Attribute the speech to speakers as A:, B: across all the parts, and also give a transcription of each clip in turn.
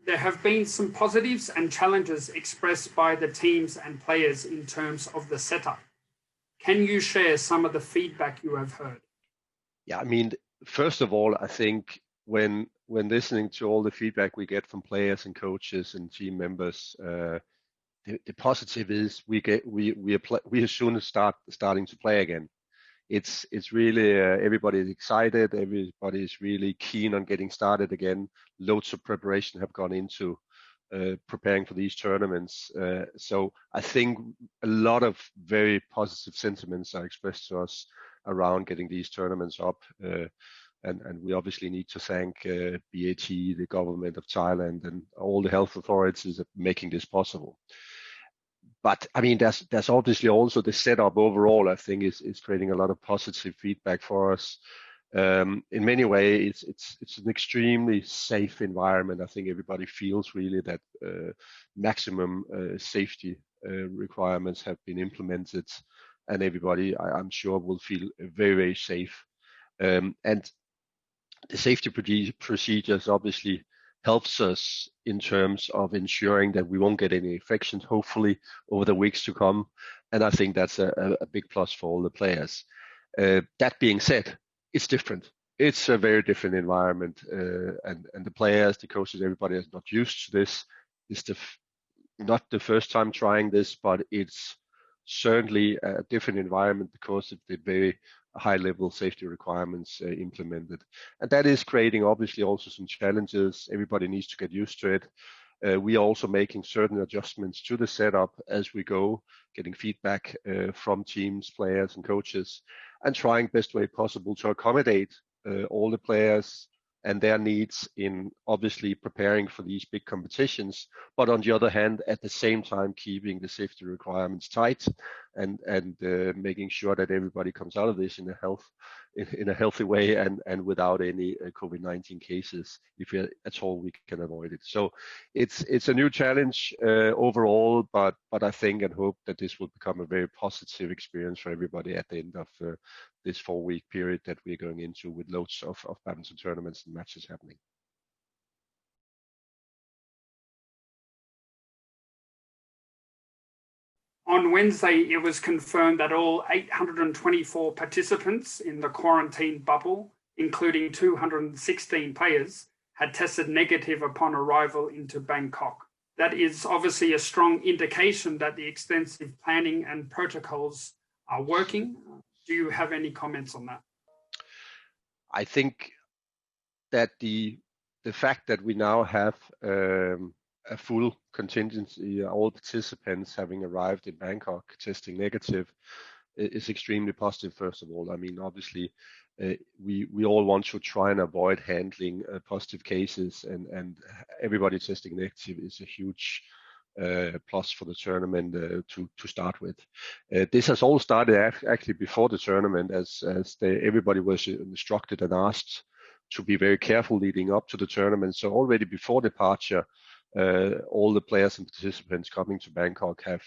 A: There have been some positives and challenges expressed by the teams and players in terms of the setup. Can you share some of the feedback you have heard?
B: Yeah, I mean, first of all, I think when listening to all the feedback we get from players and coaches and team members, the positive is we are soon starting to play again. It's really everybody's excited. Everybody is really keen on getting started again. Loads of preparation have gone into preparing for these tournaments. So I think a lot of very positive sentiments are expressed to us around getting these tournaments up. And we obviously need to thank BAT, the government of Thailand, and all the health authorities of making this possible. But I mean, there's obviously also the setup overall, I think, is creating a lot of positive feedback for us. In many ways, it's an extremely safe environment. I think everybody feels really that maximum safety requirements have been implemented, and everybody, I'm sure, will feel very, very safe. And the safety procedures obviously helps us in terms of ensuring that we won't get any infections, hopefully, over the weeks to come. And I think that's a big plus for all the players. That being said, it's different. It's a very different environment. And the players, the coaches, everybody is not used to this. It's not the first time trying this, but it's certainly a different environment because of the very high level safety requirements implemented. And that is creating obviously also some challenges. Everybody needs to get used to it. We are also making certain adjustments to the setup as we go, getting feedback from teams, players and coaches, and trying best way possible to accommodate all the players and their needs in obviously preparing for these big competitions, but on the other hand, at the same time, keeping the safety requirements tight and making sure that everybody comes out of this in a healthy way and without any COVID-19 cases, if at all we can avoid it. So it's a new challenge overall, but I think and hope that this will become a very positive experience for everybody at the end of this 4-week period that we're going into, with loads of badminton tournaments and matches happening.
A: On Wednesday, it was confirmed that all 824 participants in the quarantine bubble, including 216 players, had tested negative upon arrival into Bangkok. That is obviously a strong indication that the extensive planning and protocols are working. Do you have any comments on that?
B: I think that the fact that we now have a full contingency, all participants having arrived in Bangkok testing negative, is extremely positive. First of all, I mean, obviously, we all want to try and avoid handling positive cases, and everybody testing negative is a huge plus for the tournament to start with. This has all started actually before the tournament, as everybody was instructed and asked to be very careful leading up to the tournament. So already before departure, all the players and participants coming to Bangkok have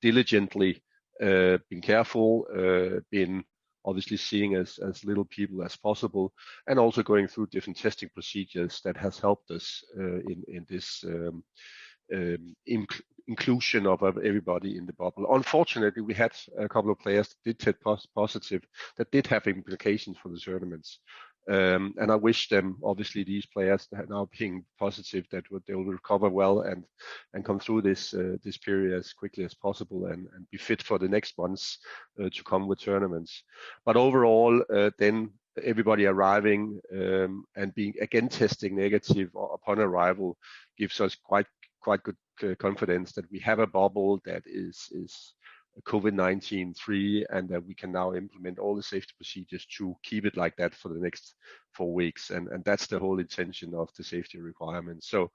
B: diligently been careful, been obviously seeing as little people as possible, and also going through different testing procedures that has helped us in this inclusion of everybody in the bubble. Unfortunately, we had a couple of players that did test positive, that did have implications for the tournaments. And I wish them, obviously, these players that are now being positive, that they will recover well and come through this period as quickly as possible and be fit for the next months to come with tournaments. But overall, then everybody arriving and being again testing negative upon arrival gives us quite good confidence that we have a bubble that is COVID-19 free, and that we can now implement all the safety procedures to keep it like that for the next 4 weeks. And that's the whole intention of the safety requirements. So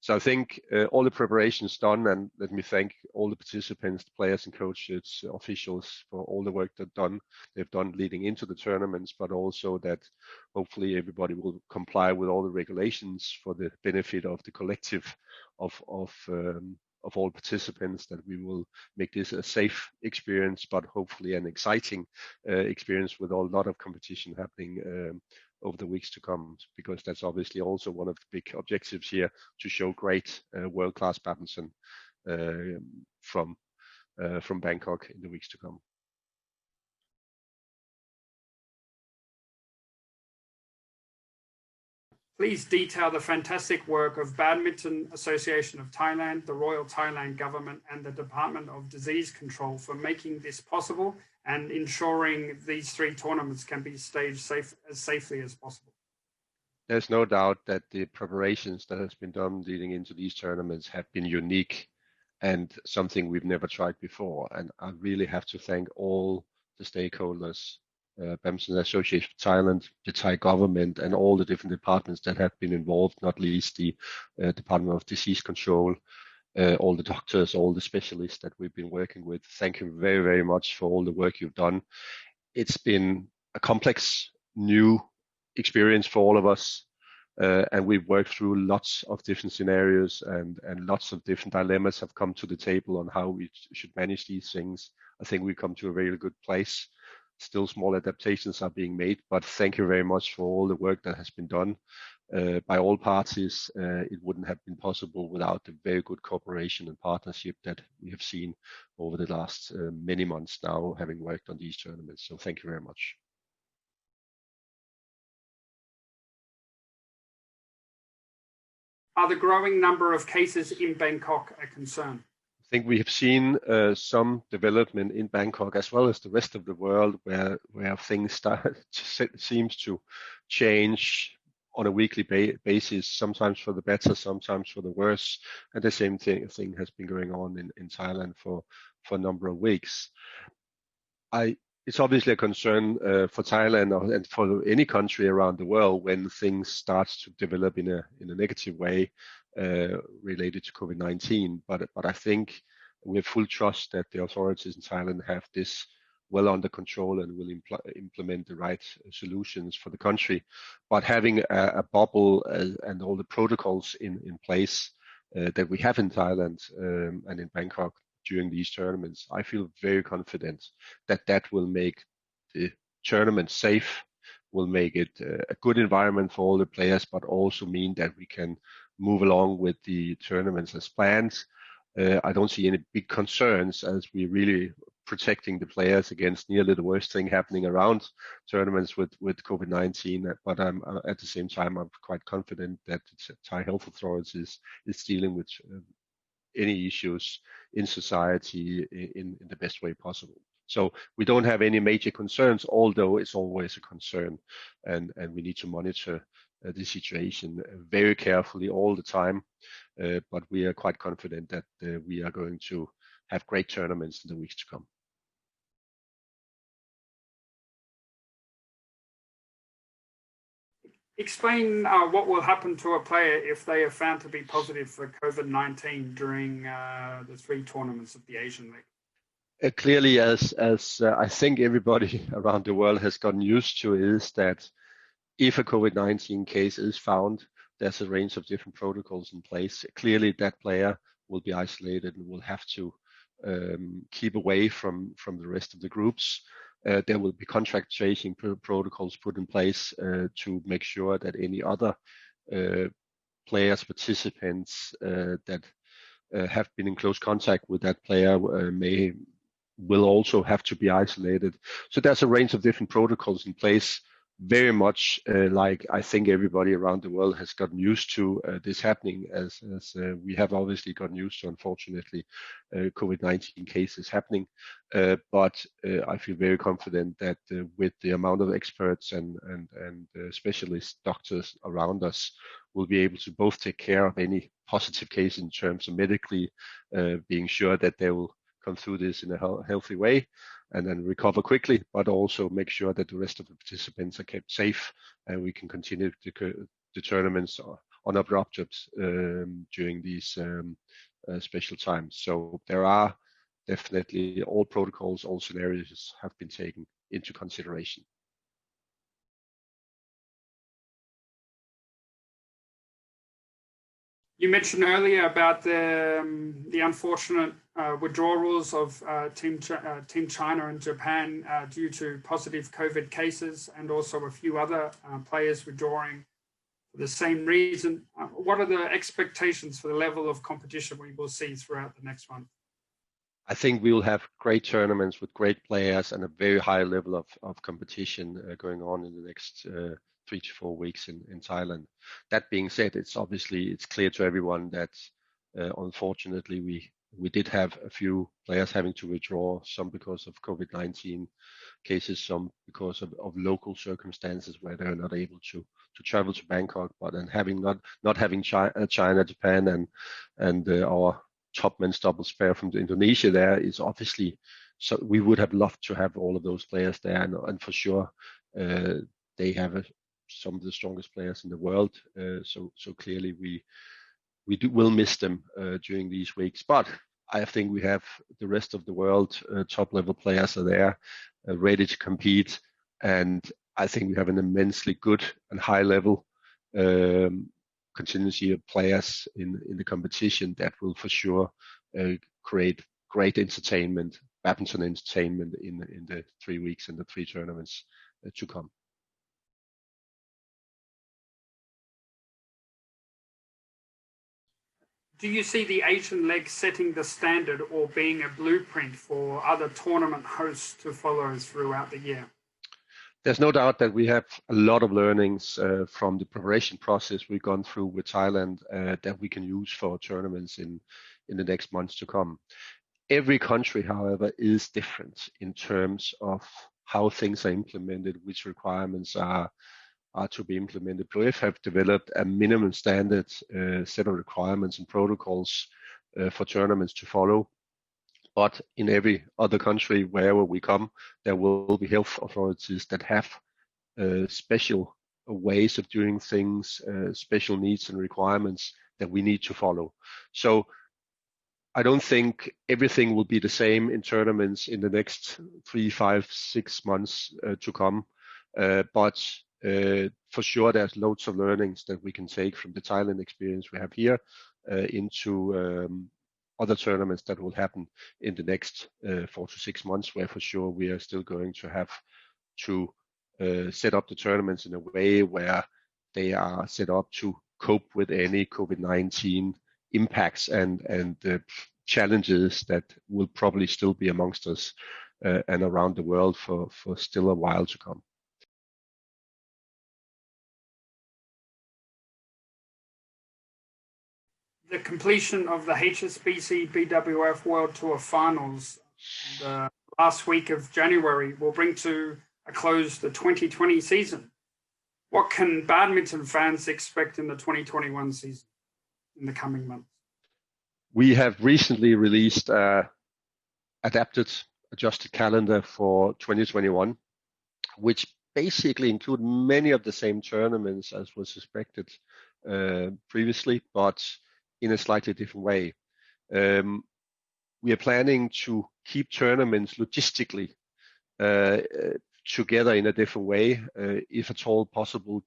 B: I think all the preparations done, and let me thank all the participants, players and coaches, officials for all the work they've done leading into the tournaments, but also that hopefully everybody will comply with all the regulations for the benefit of the collective of all participants, that we will make this a safe experience, but hopefully an exciting experience with a lot of competition happening over the weeks to come, because that's obviously also one of the big objectives here, to show great world-class badminton from Bangkok in the weeks to come.
A: Please detail the fantastic work of Badminton Association of Thailand, the Royal Thailand Government, and the Department of Disease Control for making this possible and ensuring these 3 tournaments can be staged as safely as possible.
B: There's no doubt that the preparations that has been done leading into these tournaments have been unique and something we've never tried before. And I really have to thank all the stakeholders, Badminton Association of Thailand, the Thai government, and all the different departments that have been involved, not least the Department of Disease Control, all the doctors, all the specialists that we've been working with. Thank you very, very much for all the work you've done. It's been a complex, new experience for all of us, and we've worked through lots of different scenarios, and lots of different dilemmas have come to the table on how we should manage these things. I think we've come to a very good place. Still small adaptations are being made, but thank you very much for all the work that has been done by all parties. It wouldn't have been possible without the very good cooperation and partnership that we have seen over the last many months now, having worked on these tournaments. So thank you very much.
A: Are the growing number of cases in Bangkok a concern?
B: I think we have seen some development in Bangkok as well as the rest of the world, where things seems to change on a weekly basis, sometimes for the better, sometimes for the worse. And the same thing has been going on in Thailand for a number of weeks. It's obviously a concern for Thailand and for any country around the world when things start to develop in a negative way related to COVID-19. But I think we have full trust that the authorities in Thailand have this well under control and will implement the right solutions for the country. But having a bubble and all the protocols in place that we have in Thailand and in Bangkok during these tournaments, I feel very confident that will make the tournament safe, will make it a good environment for all the players, but also mean that we can move along with the tournaments as planned. I don't see any big concerns, as we're really protecting the players against nearly the worst thing happening around tournaments with COVID-19. But at the same time, I'm quite confident that the Thai health authorities is dealing with any issues in society in the best way possible. So we don't have any major concerns, although it's always a concern, and we need to monitor the situation very carefully all the time. But we are quite confident that we are going to have great tournaments in the weeks to come.
A: Explain what will happen to a player if they are found to be positive for COVID-19 during the 3 tournaments of the Asian League.
B: Clearly, as I think everybody around the world has gotten used to, is that if a COVID-19 case is found, there's a range of different protocols in place. Clearly, that player will be isolated and will have to keep away from the rest of the groups. There will be contact tracing protocols put in place to make sure that any other players, participants that have been in close contact with that player will also have to be isolated. So there's a range of different protocols in place, very much like I think everybody around the world has gotten used to this happening, as we have obviously gotten used to, unfortunately, COVID-19 cases happening. But I feel very confident that with the amount of experts and specialist doctors around us, we'll be able to both take care of any positive case in terms of medically being sure that they will come through this in a healthy way and then recover quickly, but also make sure that the rest of the participants are kept safe and we can continue the tournaments uninterrupted during these special times. So there are definitely all protocols, all scenarios have been taken into consideration.
A: You mentioned earlier about the unfortunate withdrawals of Team China and Japan due to positive COVID cases, and also a few other players withdrawing for the same reason. What are the expectations for the level of competition we will see throughout the next month?
B: I think we will have great tournaments with great players and a very high level of competition going on in the next 3 to 4 weeks in Thailand. That being said, it's clear to everyone that unfortunately we did have a few players having to withdraw, some because of COVID-19 cases, some because of local circumstances where they're not able to travel to Bangkok, but then not having China, Japan, and our top men's doubles pair from Indonesia there is obviously, so we would have loved to have all of those players there, and for sure they have some of the strongest players in the world. So clearly will miss them during these weeks. But I think we have the rest of the world top level players are there, ready to compete, and I think we have an immensely good and high level continuity of players in the competition that will for sure create great entertainment, badminton entertainment in the 3 weeks and the 3 tournaments to come.
A: Do you see the Asian leg setting the standard or being a blueprint for other tournament hosts to follow throughout the year?
B: There's no doubt that we have a lot of learnings from the preparation process we've gone through with Thailand that we can use for tournaments in the next months to come. Every country, however, is different in terms of how things are implemented, which requirements are to be implemented. BWF have developed a minimum standard set of requirements and protocols for tournaments to follow. But in every other country, wherever we come, there will be health authorities that have special ways of doing things, special needs and requirements that we need to follow. So I don't think everything will be the same in tournaments in the next 3, 5, 6 months to come. But for sure, there's loads of learnings that we can take from the Thailand experience we have here into other tournaments that will happen in the next 4 to 6 months, where for sure we are still going to have to set up the tournaments in a way where they are set up to cope with any COVID-19 impacts and challenges that will probably still be amongst us and around the world for still a while to come.
A: The completion of the HSBC BWF World Tour finals the last week of January will bring to a close the 2020 season. What can badminton fans expect in the 2021 season in the coming months?
B: We have recently released adjusted calendar for 2021, which basically include many of the same tournaments as was expected previously, but in a slightly different way. We are planning to keep tournaments logistically together in a different way, if at all possible,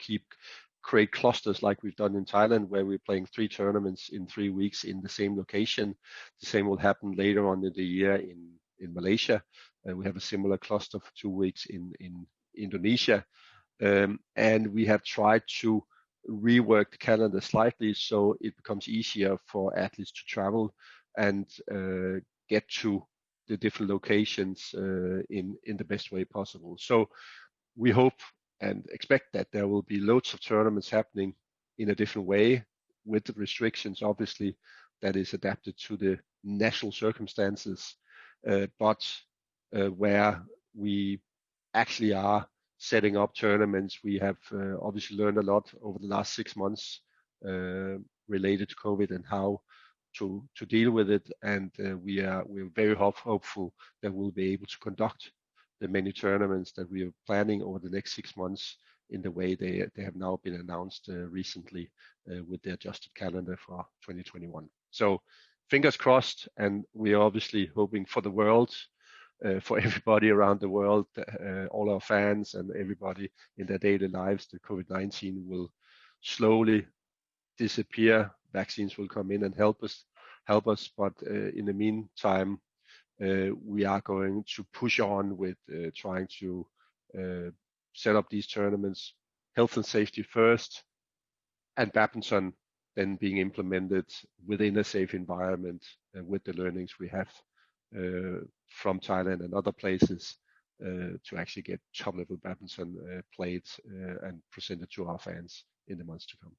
B: create clusters like we've done in Thailand, where we're playing 3 tournaments in 3 weeks in the same location. The same will happen later on in the year in Malaysia. We have a similar cluster for 2 weeks in Indonesia. And we have tried to rework the calendar slightly so it becomes easier for athletes to travel and get to the different locations in the best way possible. So we hope and expect that there will be loads of tournaments happening in a different way, with the restrictions obviously that is adapted to the national circumstances, but where we actually are setting up tournaments. We have obviously learned a lot over the last 6 months related to COVID and how to deal with it, and we're very hopeful that we'll be able to conduct the many tournaments that we are planning over the next 6 months in the way they have now been announced recently with the adjusted calendar for 2021. So fingers crossed, and we are obviously hoping for the world, for everybody around the world, all our fans and everybody in their daily lives, that COVID-19 will slowly disappear vaccines will come in and help us. But in the meantime, we are going to push on with trying to set up these tournaments, health and safety first, and badminton then being implemented within a safe environment with the learnings we have from Thailand and other places to actually get top-level badminton played and presented to our fans in the months to come.